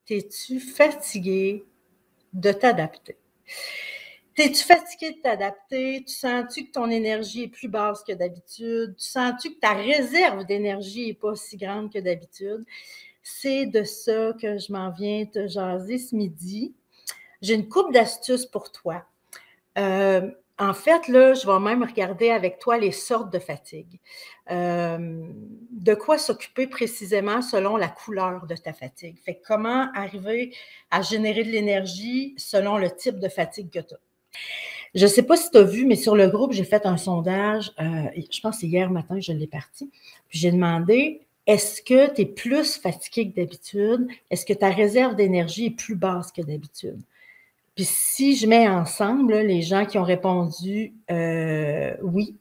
T'es-tu fatigué de t'adapter? T'es-tu fatigué de t'adapter? Tu sens-tu que ton énergie est plus basse que d'habitude? Tu sens-tu que ta réserve d'énergie n'est pas aussi grande que d'habitude? C'est de ça que je m'en viens te jaser ce midi. J'ai une couple d'astuces pour toi. En fait, là, je vais même regarder avec toi les sortes de fatigue. De quoi s'occuper précisément selon la couleur de ta fatigue. Fait que comment arriver à générer de l'énergie selon le type de fatigue que tu as. Je ne sais pas si tu as vu, mais sur le groupe, j'ai fait un sondage, je pense que c'est hier matin, je l'ai parti. Puis j'ai demandé, est-ce que tu es plus fatigué que d'habitude? Est-ce que ta réserve d'énergie est plus basse que d'habitude? Puis si je mets ensemble là, les gens qui ont répondu oui,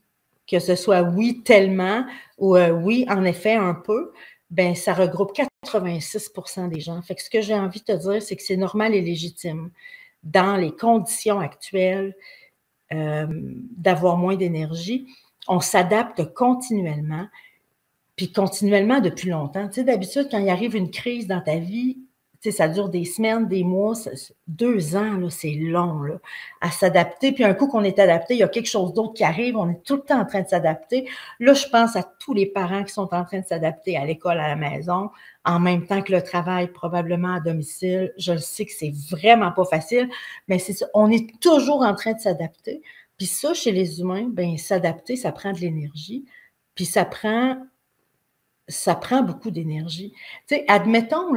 que ce soit oui tellement ou oui en effet un peu, ben ça regroupe 86% des gens. Fait que ce que j'ai envie de te dire, c'est que c'est normal et légitime dans les conditions actuelles d'avoir moins d'énergie. On s'adapte continuellement, puis continuellement depuis longtemps. Tu sais, d'habitude, quand il arrive une crise dans ta vie, tu sais, ça dure des semaines, des mois, 2 ans, là, c'est long, là, à s'adapter. Puis un coup qu'on est adapté, il y a quelque chose d'autre qui arrive, on est tout le temps en train de s'adapter. Là, je pense à tous les parents qui sont en train de s'adapter à l'école, à la maison, en même temps que le travail, probablement à domicile. Je le sais que c'est vraiment pas facile, mais c'est ça, on est toujours en train de s'adapter. Puis ça, chez les humains, ben s'adapter, ça prend de l'énergie. Puis ça prend beaucoup d'énergie. Tu sais, admettons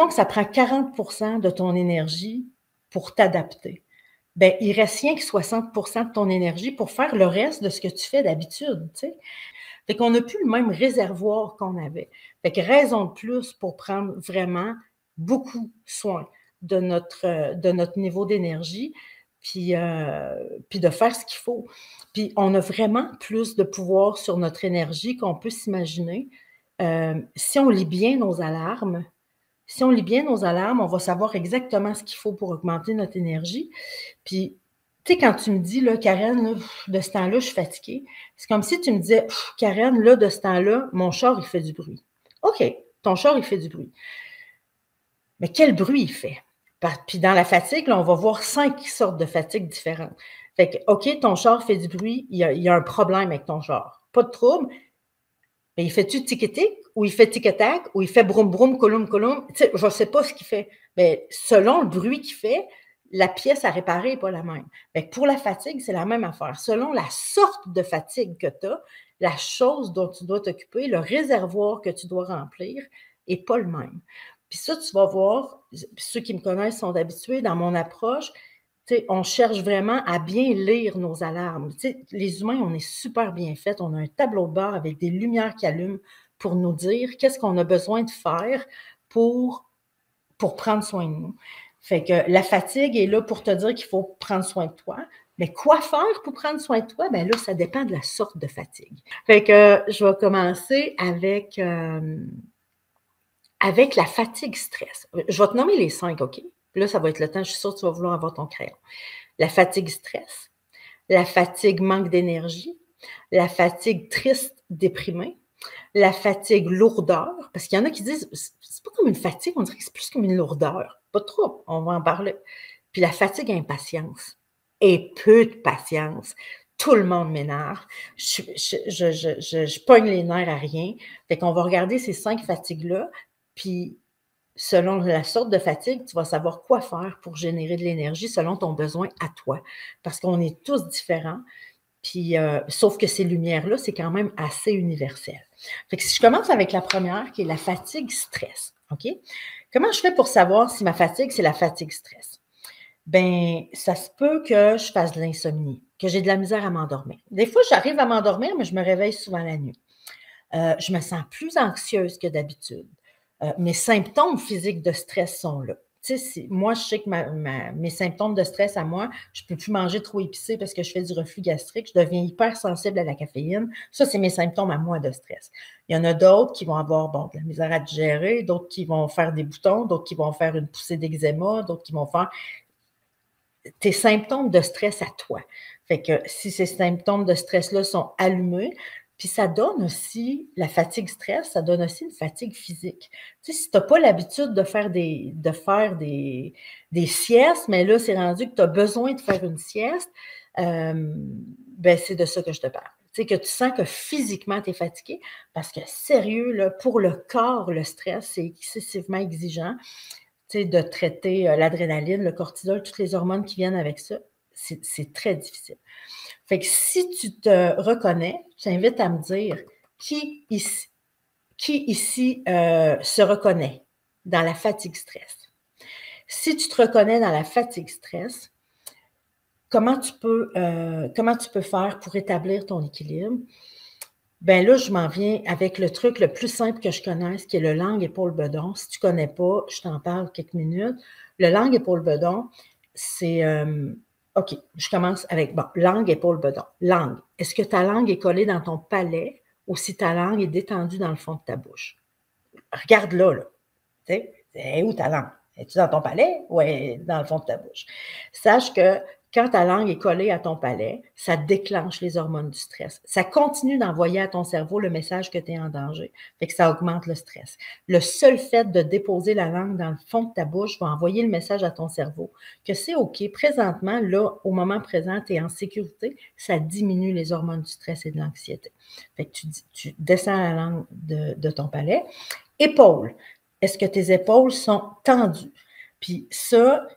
que ça prend 40% de ton énergie pour t'adapter. Ben, il reste rien que 60% de ton énergie pour faire le reste de ce que tu fais d'habitude, tu sais. Fait qu'on n'a plus le même réservoir qu'on avait. Fait que raison de plus pour prendre vraiment beaucoup soin de notre niveau d'énergie, puis de faire ce qu'il faut. Puis on a vraiment plus de pouvoir sur notre énergie qu'on peut s'imaginer. Si on lit bien nos alarmes, on va savoir exactement ce qu'il faut pour augmenter notre énergie. Puis, tu sais, quand tu me dis, là, Karen, là, de ce temps-là, je suis fatiguée, c'est comme si tu me disais, Karen, là, de ce temps-là, mon char, il fait du bruit. OK, ton char, il fait du bruit. Mais quel bruit il fait? Puis dans la fatigue, là, on va voir 5 sortes de fatigue différentes. Fait que, OK, ton char fait du bruit, il y a un problème avec ton char. Pas de trouble, mais il fait-tu tic-tic, ou il fait tic-tac, ou il fait broum-broum, colum-colum? Tu sais, je ne sais pas ce qu'il fait. Mais selon le bruit qu'il fait, la pièce à réparer n'est pas la même. Fait que pour la fatigue, c'est la même affaire. Selon la sorte de fatigue que tu as, la chose dont tu dois t'occuper, le réservoir que tu dois remplir n'est pas le même. Puis ça, tu vas voir, ceux qui me connaissent sont habitués dans mon approche, on cherche vraiment à bien lire nos alarmes. Les humains, on est super bien faits. On a un tableau de bord avec des lumières qui allument pour nous dire qu'est-ce qu'on a besoin de faire pour prendre soin de nous. Fait que la fatigue est là pour te dire qu'il faut prendre soin de toi. Mais quoi faire pour prendre soin de toi? Bien là, ça dépend de la sorte de fatigue. Fait que je vais commencer avec la fatigue stress. Je vais te nommer les 5, OK? Puis là, ça va être le temps. Je suis sûre que tu vas vouloir avoir ton crayon. La fatigue stress, la fatigue manque d'énergie, la fatigue triste, déprimée, la fatigue lourdeur, parce qu'il y en a qui disent, c'est pas comme une fatigue, on dirait que c'est plus comme une lourdeur. Pas trop, on va en parler. Puis la fatigue impatience et peu de patience. Tout le monde m'énerve. Je pogne les nerfs à rien. Fait qu'on va regarder ces 5 fatigues-là, puis selon la sorte de fatigue, tu vas savoir quoi faire pour générer de l'énergie selon ton besoin à toi. Parce qu'on est tous différents. Puis, sauf que ces lumières-là, c'est quand même assez universel. Fait que si je commence avec la première, qui est la fatigue stress, OK? Comment je fais pour savoir si ma fatigue, c'est la fatigue stress? Bien, ça se peut que je fasse de l'insomnie, que j'ai de la misère à m'endormir. Des fois, j'arrive à m'endormir, mais je me réveille souvent la nuit. Je me sens plus anxieuse que d'habitude. Mes symptômes physiques de stress sont là. Tu sais, moi, je sais que mes symptômes de stress à moi, je ne peux plus manger trop épicé parce que je fais du reflux gastrique, je deviens hyper sensible à la caféine. Ça, c'est mes symptômes à moi de stress. Il y en a d'autres qui vont avoir de la misère à digérer, d'autres qui vont faire des boutons, d'autres qui vont faire une poussée d'eczéma, d'autres qui vont faire tes symptômes de stress à toi. Fait que si ces symptômes de stress-là sont allumés, Puis ça donne aussi, la fatigue stress, ça donne aussi une fatigue physique. Tu sais, si tu n'as pas l'habitude de faire des siestes, mais là, c'est rendu que tu as besoin de faire une sieste, ben c'est de ça que je te parle. Tu sais, que tu sens que physiquement, tu es fatigué, parce que sérieux, là, pour le corps, le stress, c'est excessivement exigeant, tu sais, de traiter l'adrénaline, le cortisol, toutes les hormones qui viennent avec ça. C'est très difficile. Fait que si tu te reconnais, je t'invite à me dire qui ici se reconnaît dans la fatigue stress. Si tu te reconnais dans la fatigue stress, comment tu peux faire pour établir ton équilibre? Ben là, je m'en viens avec le truc le plus simple que je connaisse, qui est le langue, épaule, bedon. Si tu ne connais pas, je t'en parle quelques minutes. Le langue, épaule, bedon, c'est... OK, je commence avec, bon, langue, épaule, bedon. Langue. Est-ce que ta langue est collée dans ton palais ou si ta langue est détendue dans le fond de ta bouche? Regarde là. Tu sais, c'est où ta langue? Es-tu dans ton palais ou dans le fond de ta bouche? Sache que quand ta langue est collée à ton palais, ça déclenche les hormones du stress. Ça continue d'envoyer à ton cerveau le message que tu es en danger. Fait que ça augmente le stress. Le seul fait de déposer la langue dans le fond de ta bouche va envoyer le message à ton cerveau que c'est OK. Présentement, là, au moment présent, tu es en sécurité. Ça diminue les hormones du stress et de l'anxiété. Fait que tu descends la langue de ton palais. Épaules. Est-ce que tes épaules sont tendues? Puis ça,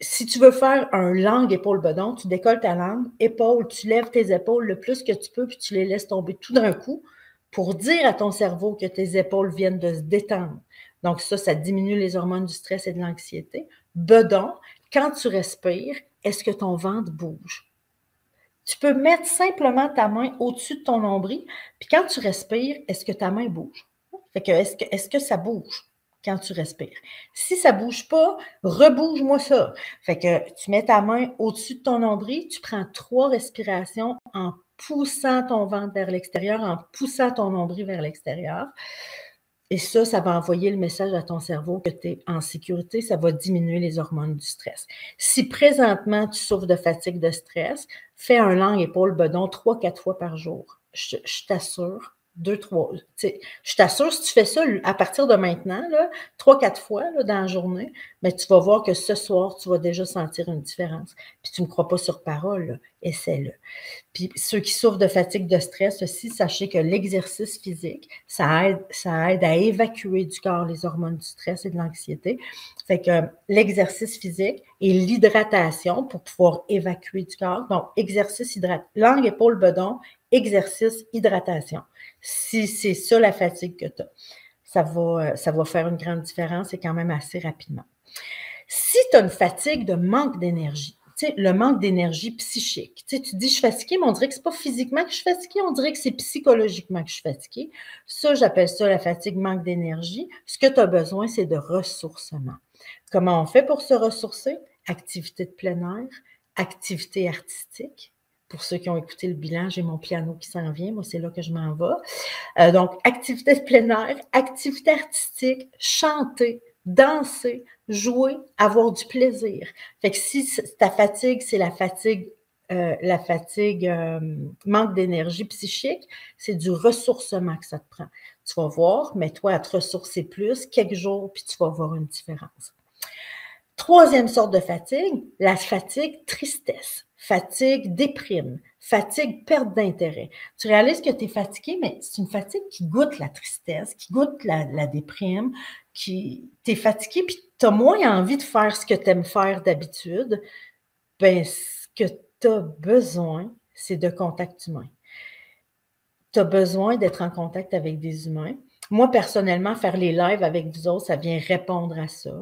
si tu veux faire un langue, épaule, bedon, tu décolles ta langue, épaule, tu lèves tes épaules le plus que tu peux, puis tu les laisses tomber tout d'un coup pour dire à ton cerveau que tes épaules viennent de se détendre. Donc ça diminue les hormones du stress et de l'anxiété. Bedon, quand tu respires, est-ce que ton ventre bouge? Tu peux mettre simplement ta main au-dessus de ton nombril, puis quand tu respires, est-ce que ta main bouge? Fait que est-ce que ça bouge quand tu respires? Si ça ne bouge pas, rebouge-moi ça. Fait que tu mets ta main au-dessus de ton nombril, tu prends 3 respirations en poussant ton ventre vers l'extérieur, en poussant ton nombril vers l'extérieur. Et ça va envoyer le message à ton cerveau que tu es en sécurité, ça va diminuer les hormones du stress. Si présentement tu souffres de fatigue de stress, fais un langue, épaule, bedon 3-4 fois par jour. Je t'assure, 2-3. Je t'assure, si tu fais ça à partir de maintenant, 3-4 fois là, dans la journée, ben, tu vas voir que ce soir, tu vas déjà sentir une différence. Puis tu ne me crois pas sur parole, essaie-le. Puis ceux qui souffrent de fatigue de stress aussi, sachez que l'exercice physique, ça aide à évacuer du corps les hormones du stress et de l'anxiété. Fait que l'exercice physique et l'hydratation pour pouvoir évacuer du corps. Donc, exercice, langue, épaule, bedon, exercice, hydratation. Si c'est ça la fatigue que tu as, ça va faire une grande différence et quand même assez rapidement. Si tu as une fatigue de manque d'énergie, tu sais, le manque d'énergie psychique. Tu sais, tu dis, je suis fatiguée, mais on dirait que ce n'est pas physiquement que je suis fatiguée, on dirait que c'est psychologiquement que je suis fatiguée. Ça, j'appelle ça la fatigue manque d'énergie. Ce que tu as besoin, c'est de ressourcement. Comment on fait pour se ressourcer? Activité de plein air, activité artistique. Pour ceux qui ont écouté le bilan, j'ai mon piano qui s'en vient. Moi, c'est là que je m'en vais. Donc, activité de plein air, activité artistique, chanter, danser, jouer, avoir du plaisir. Fait que si ta fatigue, c'est la fatigue manque d'énergie psychique, c'est du ressourcement que ça te prend. Tu vas voir, mets-toi à te ressourcer plus, quelques jours, puis tu vas voir une différence. Troisième sorte de fatigue, la fatigue tristesse, fatigue déprime, fatigue perte d'intérêt. Tu réalises que tu es fatigué, mais c'est une fatigue qui goûte la tristesse, qui goûte la déprime, tu es fatigué, puis tu as moins envie de faire ce que tu aimes faire d'habitude. Bien, ce que tu as besoin, c'est de contact humain. Tu as besoin d'être en contact avec des humains. Moi, personnellement, faire les lives avec vous autres, ça vient répondre à ça.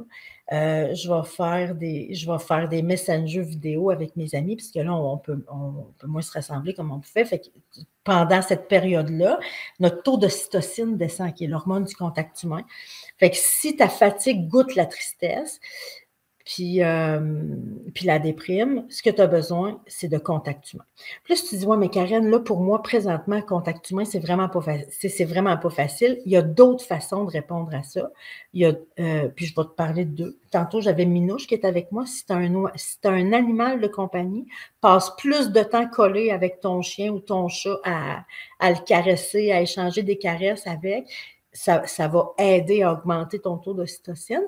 Je vais faire des messengers vidéo avec mes amis, puisque là, on peut moins se rassembler comme on pouvait. Fait que pendant cette période-là, notre taux d'ocytocine descend, qui est l'hormone du contact humain. Fait que si ta fatigue goûte la tristesse, Puis la déprime, ce que tu as besoin, c'est de contact humain. Puis là, si tu dis: «Ouais, mais Karen, là, pour moi, présentement, contact humain, c'est vraiment pas c'est vraiment pas facile». Il y a d'autres façons de répondre à ça. Il y a, puis je vais te parler de 2. Tantôt, j'avais Minouche qui est avec moi. Si tu as un animal de compagnie, passe plus de temps collé avec ton chien ou ton chat à le caresser, à échanger des caresses avec. Ça va aider à augmenter ton taux d'ocytocine.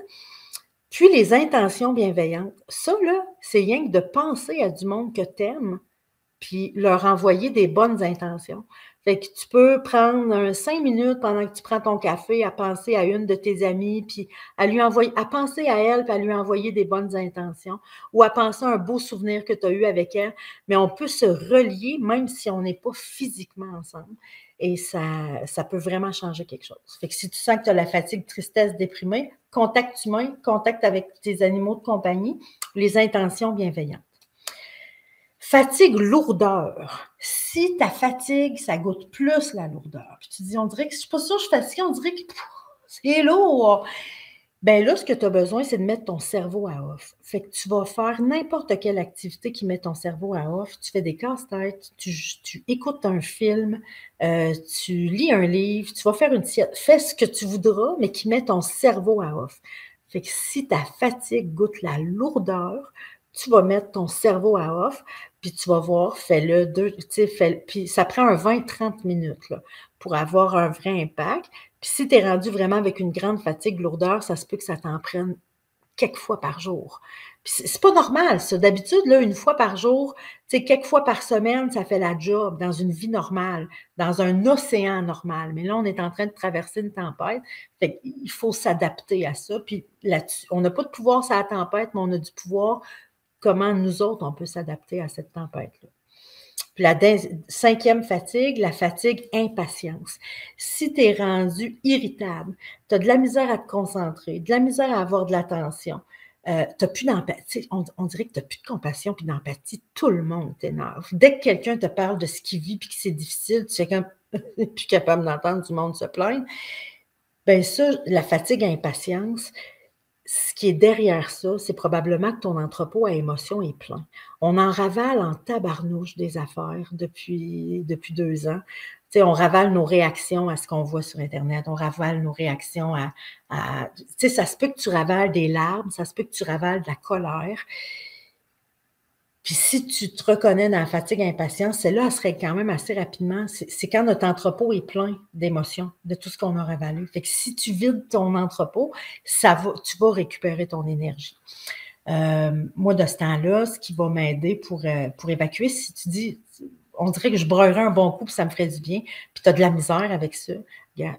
Puis les intentions bienveillantes, ça là, c'est rien que de penser à du monde que tu aimes, puis leur envoyer des bonnes intentions. Fait que tu peux prendre 5 minutes pendant que tu prends ton café à penser à une de tes amies, puis à penser à elle, puis à lui envoyer des bonnes intentions, ou à penser à un beau souvenir que tu as eu avec elle. Mais on peut se relier même si on n'est pas physiquement ensemble. Et ça peut vraiment changer quelque chose. Fait que si tu sens que tu as la fatigue, tristesse, déprimée, contact humain, contact avec tes animaux de compagnie, les intentions bienveillantes. Fatigue, lourdeur. Si ta fatigue, ça goûte plus la lourdeur, puis tu dis: «On dirait que je suis pas sûre que je suis fatiguée, on dirait que c'est lourd». Ben là, ce que tu as besoin, c'est de mettre ton cerveau à off. Fait que tu vas faire n'importe quelle activité qui met ton cerveau à off. Tu fais des casse-têtes, tu écoutes un film, tu lis un livre, tu vas faire une sieste. Fais ce que tu voudras, mais qui met ton cerveau à off. Fait que si ta fatigue goûte la lourdeur, tu vas mettre ton cerveau à off, puis tu vas voir, fais-le puis ça prend un 20-30 minutes là, pour avoir un vrai impact. Puis si tu es rendu vraiment avec une grande fatigue, lourdeur, ça se peut que ça t'en prenne quelques fois par jour. Puis c'est pas normal ça. D'habitude, là, une fois par jour, tu sais, quelques fois par semaine, ça fait la job dans une vie normale, dans un océan normal. Mais là, on est en train de traverser une tempête. Fait qu'il faut s'adapter à ça. Puis là-dessus, on n'a pas de pouvoir sur la tempête, mais on a du pouvoir comment nous autres, on peut s'adapter à cette tempête-là. Puis la 5e fatigue, la fatigue impatience. Si tu es rendu irritable, tu as de la misère à te concentrer, de la misère à avoir de l'attention, tu n'as plus d'empathie, on dirait que tu n'as plus de compassion puis d'empathie, tout le monde t'énerve. Dès que quelqu'un te parle de ce qu'il vit puis que c'est difficile, tu es comme plus capable d'entendre du monde se plaindre. Bien ça, la fatigue impatience, ce qui est derrière ça, c'est probablement que ton entrepôt à émotions est plein. On en ravale en tabarnouche des affaires depuis 2 ans. Tu sais, on ravale nos réactions à ce qu'on voit sur internet, on ravale nos réactions tu sais, ça se peut que tu ravales des larmes, ça se peut que tu ravales de la colère. Puis si tu te reconnais dans la fatigue, impatience, celle-là, elle se règle quand même assez rapidement. C'est quand notre entrepôt est plein d'émotions, de tout ce qu'on a ravalé. Fait que si tu vides ton entrepôt, tu vas récupérer ton énergie. Moi, de ce temps-là, ce qui va m'aider pour évacuer, si tu dis, on dirait que je broyerais un bon coup, puis ça me ferait du bien, puis tu as de la misère avec ça, regarde,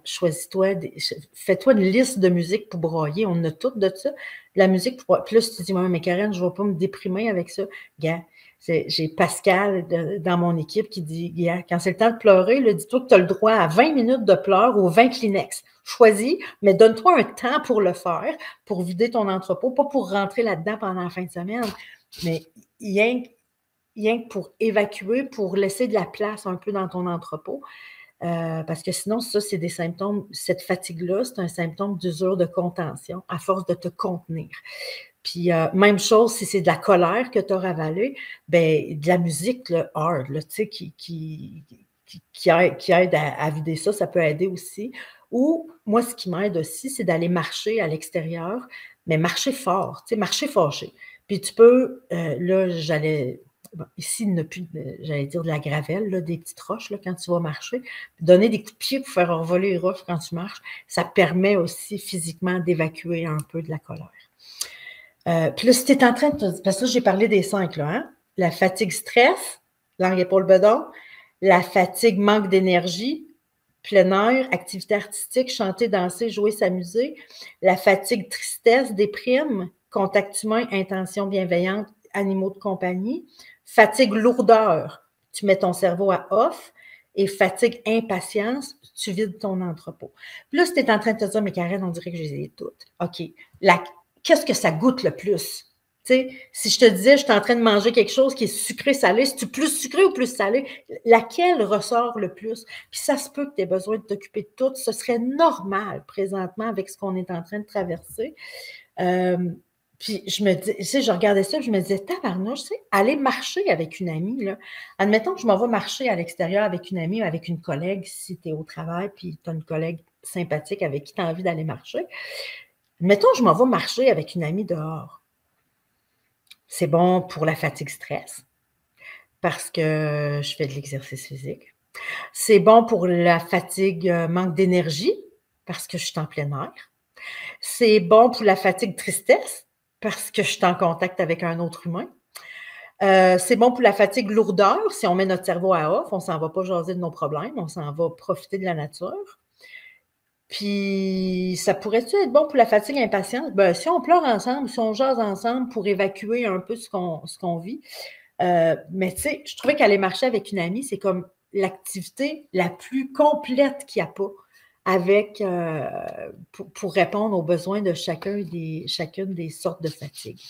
fais-toi une liste de musique pour broyer, on a toutes de ça, de la musique pour broyer. Puis là, si tu dis, ouais, mais Karen, je ne vais pas me déprimer avec ça, regarde, j'ai Pascal dans mon équipe qui dit, regarde, quand c'est le temps de pleurer, là, dis-toi que tu as le droit à 20 minutes de pleurs ou 20 Kleenex. Choisis, mais donne-toi un temps pour le faire, pour vider ton entrepôt, pas pour rentrer là-dedans pendant la fin de semaine, mais rien que pour évacuer, pour laisser de la place un peu dans ton entrepôt. Parce que sinon, ça, c'est des symptômes, cette fatigue-là, c'est un symptôme d'usure de contention à force de te contenir. Puis, même chose, si c'est de la colère que tu as ravalée, ben de la musique là, hard, là, tu sais, qui aide à vider ça, ça peut aider aussi. Ou, moi, ce qui m'aide aussi, c'est d'aller marcher à l'extérieur, mais marcher fort, tu sais, marcher fâché. Puis tu peux, là, ici, il n'y a plus, j'allais dire de la gravelle, là, des petites roches là, quand tu vas marcher. Donner des coups de pied pour faire envoler les roches quand tu marches, ça permet aussi physiquement d'évacuer un peu de la colère. Puis là, si tu es en train de parce que là, j'ai parlé des 5, là, hein? La fatigue stress, langue, épaule, bedon, la fatigue manque d'énergie, plein air, activité artistique, chanter, danser, jouer, s'amuser, la fatigue tristesse, déprime, contact humain, intention bienveillante, animaux de compagnie, fatigue lourdeur, tu mets ton cerveau à off, et fatigue impatience, tu vides ton entrepôt. Puis là, si tu es en train de te dire, mais Karen, on dirait que je les ai toutes. OK. Qu'est-ce que ça goûte le plus? Tu sais, si je te disais, je suis en train de manger quelque chose qui est sucré-salé, c'est-tu plus sucré ou plus salé? Laquelle ressort le plus? Puis ça se peut que tu aies besoin de t'occuper de tout. Ce serait normal présentement avec ce qu'on est en train de traverser. Puis je me dis, tu sais, je regardais ça, puis je me disais, tabarnouche, tu sais, aller marcher avec une amie, là. Admettons que je m'en vais marcher à l'extérieur avec une amie ou avec une collègue, si tu es au travail, puis tu as une collègue sympathique avec qui tu as envie d'aller marcher. Admettons que je m'en vais marcher avec une amie dehors. C'est bon pour la fatigue stress, parce que je fais de l'exercice physique. C'est bon pour la fatigue, manque d'énergie, parce que je suis en plein air. C'est bon pour la fatigue tristesse, parce que je suis en contact avec un autre humain. C'est bon pour la fatigue lourdeur. Si on met notre cerveau à off, on s'en va pas jaser de nos problèmes, on s'en va profiter de la nature. Puis, ça pourrait-tu être bon pour la fatigue impatience? Ben, si on pleure ensemble, si on jase ensemble pour évacuer un peu ce qu'on vit. Mais tu sais, je trouvais qu'aller marcher avec une amie, c'est comme l'activité la plus complète qu'il n'y a pas avec, pour répondre aux besoins de chacune des sortes de fatigue.